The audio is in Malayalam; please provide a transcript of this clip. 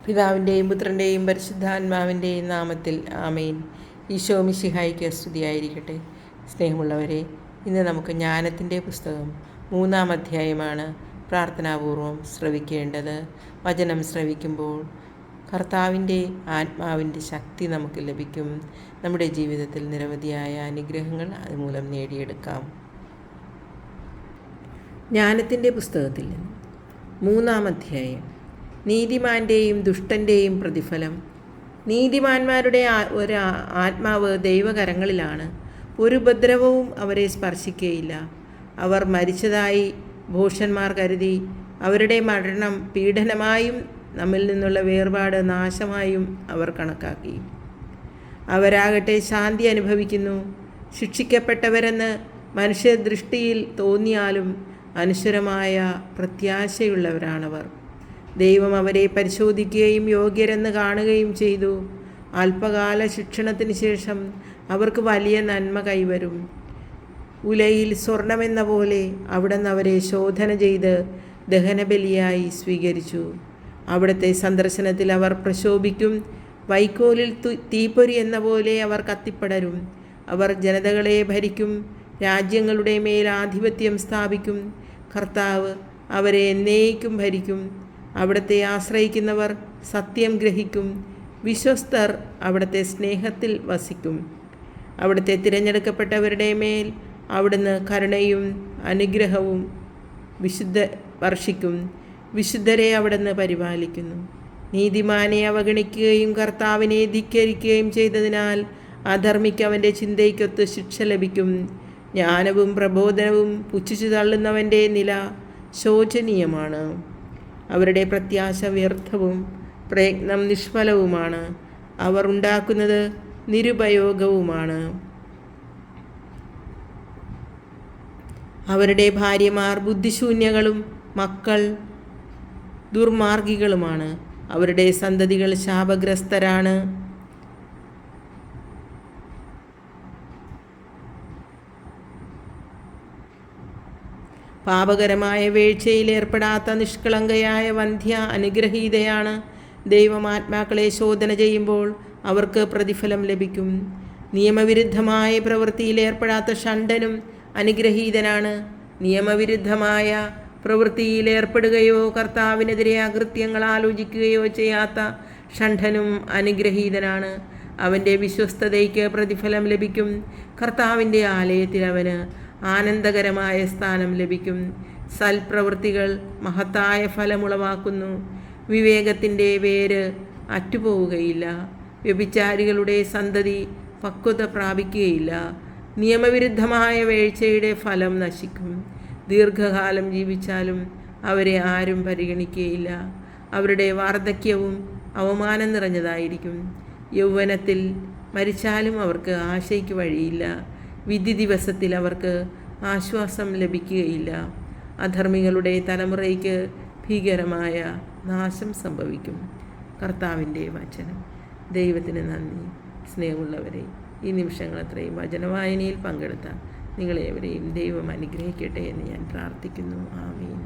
പിതാവിൻ്റെയും പുത്രൻ്റെയും പരിശുദ്ധാത്മാവിൻ്റെയും നാമത്തിൽ ആമേൻ. ഈശോ മിശിഹായ്ക്ക് സ്തുതിയായിരിക്കട്ടെ. സ്നേഹമുള്ളവരെ, ഇന്ന് നമുക്ക് ജ്ഞാനത്തിൻ്റെ പുസ്തകം 3-ാം അധ്യായമാണ് പ്രാർത്ഥനാപൂർവം ശ്രവിക്കേണ്ടത്. വചനം ശ്രവിക്കുമ്പോൾ കർത്താവിൻ്റെ ആത്മാവിൻ്റെ ശക്തി നമുക്ക് ലഭിക്കും. നമ്മുടെ ജീവിതത്തിൽ നിരവധിയായ അനുഗ്രഹങ്ങൾ അതുമൂലം നേടിയെടുക്കാം. ജ്ഞാനത്തിൻ്റെ പുസ്തകത്തിൽ നിന്ന് 3-ാം അധ്യായം. നീതിമാൻ്റെയും ദുഷ്ടൻ്റെയും പ്രതിഫലം. നീതിമാന്മാരുടെ ഒരു ആത്മാവ് ദൈവകരങ്ങളിലാണ്. ഒരു ഉപദ്രവവും അവരെ സ്പർശിക്കുകയില്ല. അവർ മരിച്ചതായി ഭോഷന്മാർ കരുതി അവരുടെ മരണം പീഡനമായും നമ്മിൽ നിന്നുള്ള വേർപാട് നാശമായും അവർ കണക്കാക്കി. അവരാകട്ടെ ശാന്തി അനുഭവിക്കുന്നു. ശിക്ഷിക്കപ്പെട്ടവരെന്ന് മനുഷ്യദൃഷ്ടിയിൽ തോന്നിയാലും അനശ്വരമായ പ്രത്യാശയുള്ളവരാണവർ. ദൈവം അവരെ പരിശോധിക്കുകയും യോഗ്യരെന്ന് കാണുകയും ചെയ്തു. അല്പകാല ശിക്ഷണത്തിന് ശേഷം അവർക്ക് വലിയ നന്മ കൈവരും. ഉലയിൽ സ്വർണമെന്ന പോലെ അവിടുന്ന് അവരെ ശോധന ചെയ്ത് ദഹനബലിയായി സ്വീകരിച്ചു. അവിടുത്തെ സന്ദർശനത്തിൽ അവർ പ്രശോഭിക്കും. വൈക്കോലിൽ തീപ്പൊരി എന്ന പോലെ അവർ കത്തിപ്പടരും. അവർ ജനതകളെ ഭരിക്കും, രാജ്യങ്ങളുടെ മേൽ ആധിപത്യം സ്ഥാപിക്കും. കർത്താവ് അവരെ എന്നേക്കും ഭരിക്കും. അവിടുത്തെ ആശ്രയിക്കുന്നവർ സത്യം ഗ്രഹിക്കും. വിശ്വസ്തർ അവിടുത്തെ സ്നേഹത്തിൽ വസിക്കും. അവിടുത്തെ തിരഞ്ഞെടുക്കപ്പെട്ടവരുടെ മേൽ അവിടുന്ന് കരുണയും അനുഗ്രഹവും വർഷിക്കും. വിശുദ്ധരെ അവിടുന്ന് പരിപാലിക്കുന്നു. നീതിമാനെ അവഗണിക്കുകയും കർത്താവിനെ ധിക്കരിക്കുകയും ചെയ്തതിനാൽ അധർമ്മിക്ക് അവൻ്റെ ചിന്തയ്ക്കൊത്ത് ശിക്ഷ ലഭിക്കും. ജ്ഞാനവും പ്രബോധനവും പുച്ഛിച്ചു തള്ളുന്നവൻ്റെ നില ശോചനീയമാണ്. അവരുടെ പ്രത്യാശ വ്യർത്ഥവും പ്രയത്നം നിഷ്ഫലവുമാണ്. അവർ ഉണ്ടാക്കുന്നത് നിരുപയോഗവുമാണ്. അവരുടെ ഭാര്യമാർ ബുദ്ധിശൂന്യകളും മക്കൾ ദുർമാർഗികളുമാണ്. അവരുടെ സന്തതികൾ ശാപഗ്രസ്തരാണ്. പാപകരമായ വീഴ്ചയിൽ ഏർപ്പെടാത്ത നിഷ്കളങ്കയായ വന്ധ്യ അനുഗ്രഹീതയാണ്. ദൈവം ആത്മാക്കളെ ശോധന ചെയ്യുമ്പോൾ അവർക്ക് പ്രതിഫലം ലഭിക്കും. നിയമവിരുദ്ധമായ പ്രവൃത്തിയിൽ ഏർപ്പെടാത്ത ഷണ്ഡനും അനുഗ്രഹീതനാണ്. നിയമവിരുദ്ധമായ പ്രവൃത്തിയിൽ ഏർപ്പെടുകയോ കർത്താവിനെതിരെ അകൃത്യങ്ങൾ ആലോചിക്കുകയോ ചെയ്യാത്ത ഷണ്ഡനും അനുഗ്രഹീതനാണ്. അവൻ്റെ വിശ്വസ്തതയ്ക്ക് പ്രതിഫലം ലഭിക്കും. കർത്താവിൻ്റെ ആലയത്തിൽ അവന് ആനന്ദകരമായ സ്ഥാനം ലഭിക്കും. സൽപ്രവൃത്തികൾ മഹത്തായ ഫലമുളവാക്കുന്നു. വിവേകത്തിൻ്റെ വേര് അറ്റുപോവുകയില്ല. വ്യഭിചാരികളുടെ സന്തതി പക്വത പ്രാപിക്കുകയില്ല. നിയമവിരുദ്ധമായ വീഴ്ചയുടെ ഫലം നശിക്കും. ദീർഘകാലം ജീവിച്ചാലും അവരെ ആരും പരിഗണിക്കുകയില്ല. അവരുടെ വാർദ്ധക്യവും അവമാനം നിറഞ്ഞതായിരിക്കും. യൗവനത്തിൽ മരിച്ചാലും അവർക്ക് ആശയ്ക്ക് വഴിയില്ല. വിധി ദിവസത്തിൽ അവർക്ക് ആശ്വാസം ലഭിക്കുകയില്ല. അധർമ്മികളുടെ തലമുറയ്ക്ക് ഭീകരമായ നാശം സംഭവിക്കും. കർത്താവിൻ്റെ വചനം. ദൈവത്തിന് നന്ദി. സ്നേഹമുള്ളവരെ, ഈ നിമിഷങ്ങൾ അത്രയും വചനവായനയിൽ പങ്കെടുത്ത നിങ്ങളേവരെയും ദൈവം അനുഗ്രഹിക്കട്ടെ എന്ന് ഞാൻ പ്രാർത്ഥിക്കുന്നു. ആമീൻ.